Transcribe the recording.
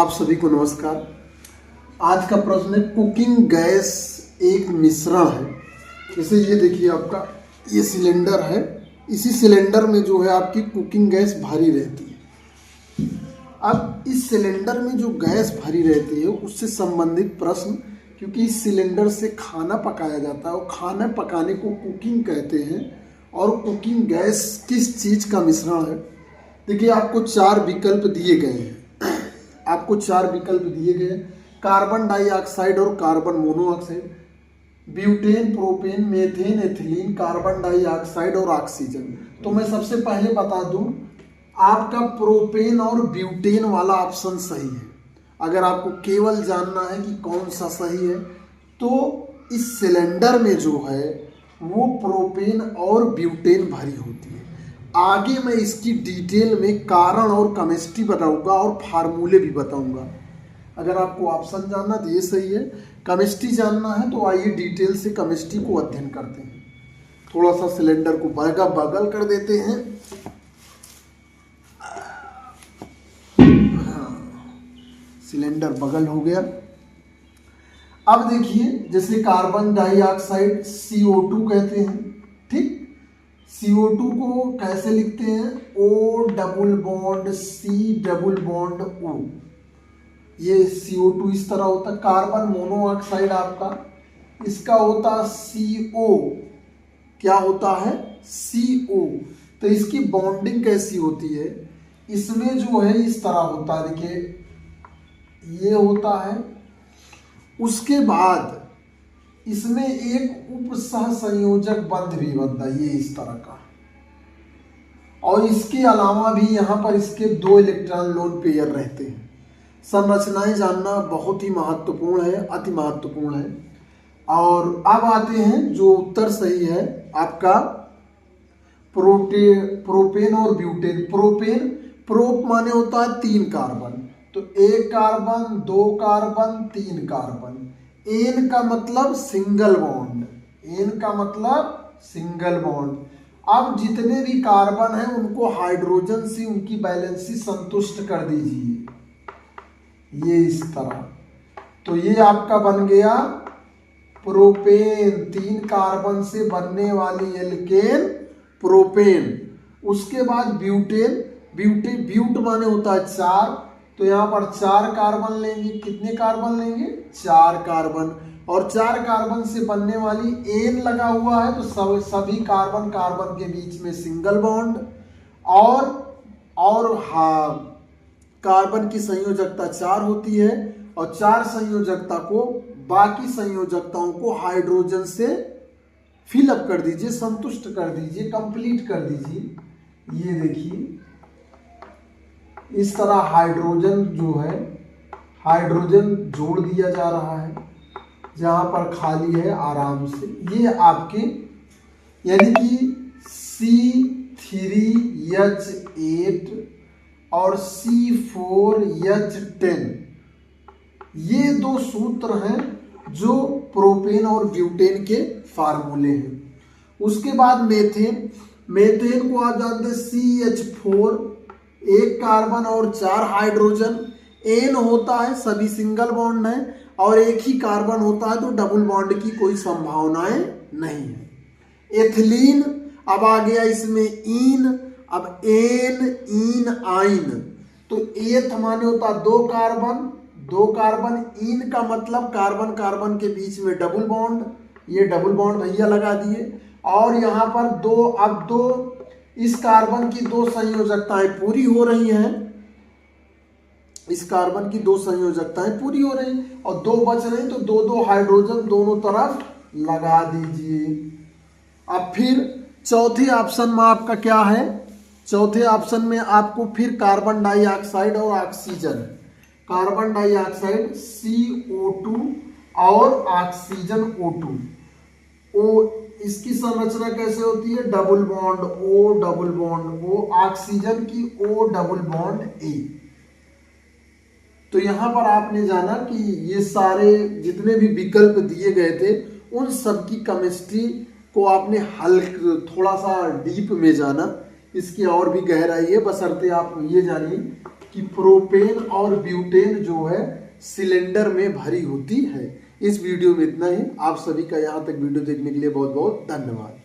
आप सभी को नमस्कार। आज का प्रश्न है कुकिंग गैस एक मिश्रण है। जैसे ये देखिए आपका ये सिलेंडर है, इसी सिलेंडर में जो है आपकी कुकिंग गैस भरी रहती है। अब इस सिलेंडर में जो गैस भरी रहती है उससे संबंधित प्रश्न, क्योंकि इस सिलेंडर से खाना पकाया जाता है और खाना पकाने को कुकिंग कहते हैं। और कुकिंग गैस किस चीज़ का मिश्रण है? देखिए आपको चार विकल्प दिए गए हैं। कार्बन डाइऑक्साइड और carbon monoxide, butane, propane, methane, ethylene, carbon dioxide और ऑक्सीजन। तो मैं सबसे पहले बता दूं, आपका प्रोपेन और ब्यूटेन वाला ऑप्शन सही है। अगर आपको केवल जानना है कि कौन सा सही है तो इस सिलेंडर में जो है वो प्रोपेन और ब्यूटेन भरी होती है। आगे मैं इसकी डिटेल में कारण और केमिस्ट्री बताऊंगा और फार्मूले भी बताऊंगा। अगर आपको ऑप्शन जानना तो ये सही है, केमिस्ट्री जानना है तो आइए डिटेल से केमिस्ट्री को अध्ययन करते हैं। थोड़ा सा सिलेंडर को बगल कर देते हैं। सिलेंडर बगल हो गया। अब देखिए, जैसे कार्बन डाइऑक्साइड CO2 कहते हैं, ठीक। CO2 को कैसे लिखते हैं? O double bond C double bond O। ये CO2 इस तरह होता है। कार्बन मोनोऑक्साइड आपका इसका होता है CO। क्या होता है? CO। तो इसकी बॉन्डिंग कैसी होती है? इसमें जो है इस तरह होता है, देखिए ये होता है। उसके बाद इसमें एक उप सह संयोजक बंध भी बनता है, ये इस तरह का। और इसके अलावा भी यहाँ पर इसके 2 इलेक्ट्रॉन लोन पेयर रहते हैं। संरचनाएं जानना बहुत ही महत्वपूर्ण है, अति महत्वपूर्ण है। और अब आते हैं जो उत्तर सही है आपका प्रोपेन और ब्यूटेन। प्रोप माने होता है 3 कार्बन, तो 1 कार्बन, 2 कार्बन, 3 कार्बन। एन का मतलब सिंगल बॉन्ड, अब जितने भी कार्बन हैं उनको हाइड्रोजन से उनकी बैलेंसी संतुष्ट कर दीजिए, ये इस तरह। तो ये आपका बन गया प्रोपेन, 3 कार्बन से बनने वाली एल्केन प्रोपेन। उसके बाद ब्यूटेन, ब्यूट माने होता है 4, तो यहाँ पर 4 कार्बन लेंगे। कितने कार्बन लेंगे? 4 कार्बन। और 4 कार्बन से बनने वाली एन लगा हुआ है, तो सभी कार्बन के बीच में सिंगल बॉन्ड। और हाँ, कार्बन की संयोजकता 4 होती है और 4 संयोजकता को, बाकी संयोजकताओं को हाइड्रोजन से फिलअप कर दीजिए, संतुष्ट कर दीजिए, कंप्लीट कर दीजिए। ये देखिए इस तरह हाइड्रोजन जो है, हाइड्रोजन जोड़ दिया जा रहा है जहां पर खाली है आराम से। ये आपके यानी कि C3H8 और C4H10, ये 2 सूत्र हैं जो प्रोपेन और ब्यूटेन के फार्मूले हैं। उसके बाद मेथेन को आप जानते हैं CH4, 1 कार्बन और 4 हाइड्रोजन। एन होता है, सभी सिंगल बॉन्ड है, और 1 ही कार्बन होता है तो डबल बॉन्ड की कोई संभावनाएं नहीं है। एथिलीन, अब आ गया इसमें ईन। अब इन आइन, तो एथ माने होता 2 कार्बन। इन का मतलब कार्बन के बीच में डबल बॉन्ड, ये डबल बॉन्ड भैया लगा दिए। और यहाँ पर 2 इस कार्बन की 2 संयोजकताएं पूरी हो रही हैं, और 2 बच रही, तो 2 हाइड्रोजन दोनों तरफ लगा दीजिए। अब फिर चौथे ऑप्शन में आपका क्या है? चौथे ऑप्शन में आपको फिर कार्बन डाइऑक्साइड और ऑक्सीजन, कार्बन डाइऑक्साइड CO2 और ऑक्सीजन O2। इसकी संरचना कैसे होती है? डबल बॉन्ड O, ऑक्सीजन की O डबल बॉन्ड A। तो यहां पर आपने जाना कि ये सारे जितने भी विकल्प दिए गए थे उन सब की केमिस्ट्री को आपने थोड़ा सा डीप में जाना इसकी और भी गहराई है, बशर्ते आप ये जानिए कि प्रोपेन और ब्यूटेन जो है सिलेंडर में भरी होती है। इस वीडियो में इतना ही। आप सभी का यहाँ तक वीडियो देखने के लिए बहुत बहुत धन्यवाद।